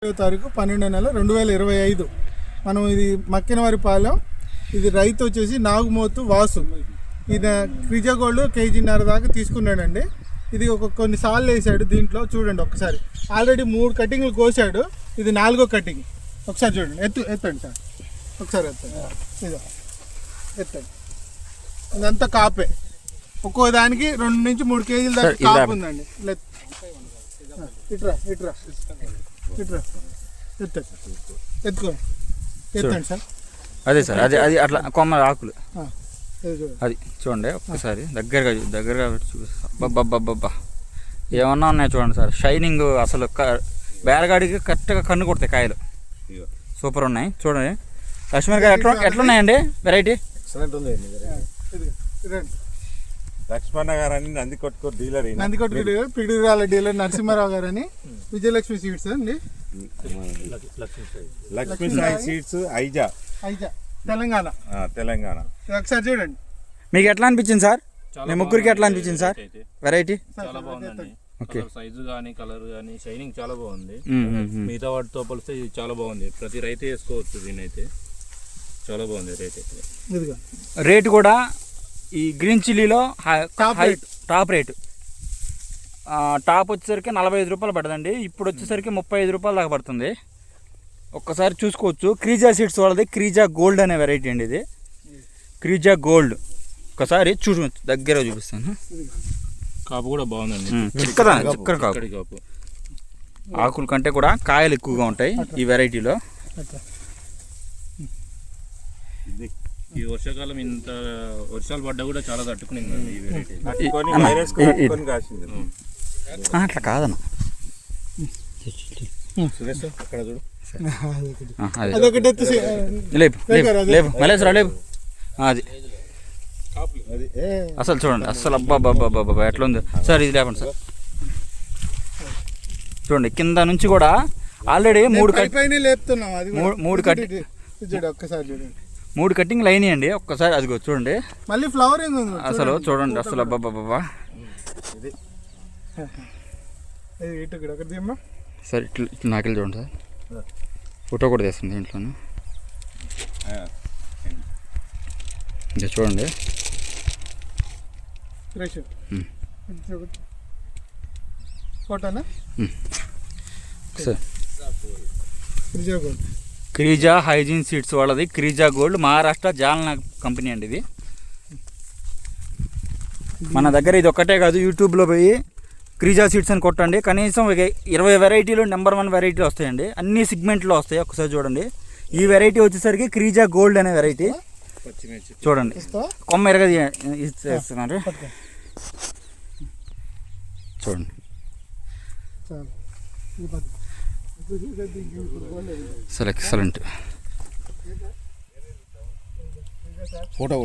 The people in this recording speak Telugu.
తారీఖు 12వ నెల 2025 మనం ఇది మక్కినవారిపాలెం. ఇది రైతు వచ్చేసి నాగుమోతు వాసు. ఇది క్రిజా గోల్డ్ కేజీన్నర దాకా తీసుకున్నాడండి. ఇది కొన్నిసార్లు వేసాడు. దీంట్లో చూడండి ఒకసారి, ఆల్రెడీ 3 కటింగ్లు కోసాడు. ఇది 4వ కటింగ్. ఒకసారి చూడండి, ఎత్తండి సార్, ఒకసారి ఎత్తండి. ఇదో ఎత్తండి. ఇదంతా కాపే. ఒక్కో దానికి 2 నుంచి 3 కేజీల దాకా కాపు ఉందండి. ఇట్రా ఇట్రా ఇట్రా ఎత్తుకో, ఎత్తండి సార్. అదే సార్, అది అది అట్లా కొమ్మ ఆకులు అది చూడండి. ఒక్కసారి దగ్గరగా చూపిస్తా. ఏమన్నా ఉన్నాయి చూడండి సార్. షైనింగ్ అసలు బేరగాడికి కరెక్ట్గా కన్ను కొడతాయి కాయలు. సూపర్ ఉన్నాయి చూడండి. లక్ష్మణ్ గారు ఎట్లున్నాయండి వెరైటీ? ఎక్సలెంట్ ఉంది. లక్ష్మణ గారు అని నందికొట్కూరు డీలర్, పిడుగురాల డీలర్ నరసింహారావు గారు అని విజయలక్ష్మి సీడ్స్ అండి. లక్ష్మీ సాయి సీడ్స్ ఐజా తెలంగాణ. ఒకసారి చూడండి. మీకు ఎట్లా అనిపించింది సార్? మీ ముగ్గురికి ఎట్లా అనిపించింది సార్ వెరైటీ? చాలా బాగుందండి. సైజు కానీ కలర్ కానీ షైనింగ్ చాలా బాగుంది. మిగతా వాటితో పోలిస్తే ఇది చాలా బాగుంది. ప్రతి రైతు వేసుకోవచ్చు దీని. అయితే చాలా బాగుంది రేటు కూడా. ఈ గ్రీన్ చిల్లీలో టాప్ రేటు. టాప్ వచ్చేసరికి 45 రూపాయలు పడుతుందండి. ఇప్పుడు వచ్చేసరికి 35 రూపాయలు దాకా పడుతుంది. ఒక్కసారి చూసుకోవచ్చు. క్రీజా సీడ్స్ వాళ్ళది క్రీజా గోల్డ్ అనే వెరైటీ అండి. ఇది క్రీజా గోల్డ్. ఒకసారి దగ్గర చూపిస్తాను. కాపు కూడా బాగుందండి. చిక్కర కాపు. ఆకుల కంటే కూడా కాయలు ఎక్కువగా ఉంటాయి ఈ వెరైటీలో. ఈ వర్షాకాలం ఇంత వర్షాలు పడ్డా కూడా చాలా తట్టుకునింది ఈ వెరైటీ. అట్లా కాదన్న, అక్కడ చూడు. మలేశ్వరా లేపు. అది అసలు చూడండి, అసలు అబ్బా ఎట్లా ఉంది సార్. ఇది లేపండి సార్. చూడండి కింద నుంచి కూడా ఆల్రెడీ 3 కట్టింగ్లు అయినాయి అండి. ఒక్కసారి అదిగో చూడండి, మళ్ళీ ఫ్లవరింగ్ ఉంది అసలు చూడండి. అసలు అబ్బా సార్. ఇట్లా నాకెళ్ళి చూడండి సార్. ఫోటో కూడా తీస్తుంది ఇంట్లోనే. ఇంకా చూడండి ఫోటోనా సార్. క్రీజా హైజీన్ సీడ్స్ వాళ్ళది క్రీజా గోల్డ్, మహారాష్ట్ర జాల్నా కంపెనీ అండి ఇది. మన దగ్గర ఇది ఒక్కటే కాదు, యూట్యూబ్లో పోయి క్రీజా సీడ్స్ అని కొట్టండి. కనీసం 20 వెరైటీలు నెంబర్ 1 వెరైటీలు వస్తాయండి. అన్ని సిగ్మెంట్లో వస్తాయి. ఒకసారి చూడండి. ఈ వెరైటీ వచ్చేసరికి క్రీజా గోల్డ్ అనే వెరైటీ. చూడండి కొమ్మ ఎరగ ఇస్తున్నారు చూడండి. ఎక్సలెంట్. ఫోటో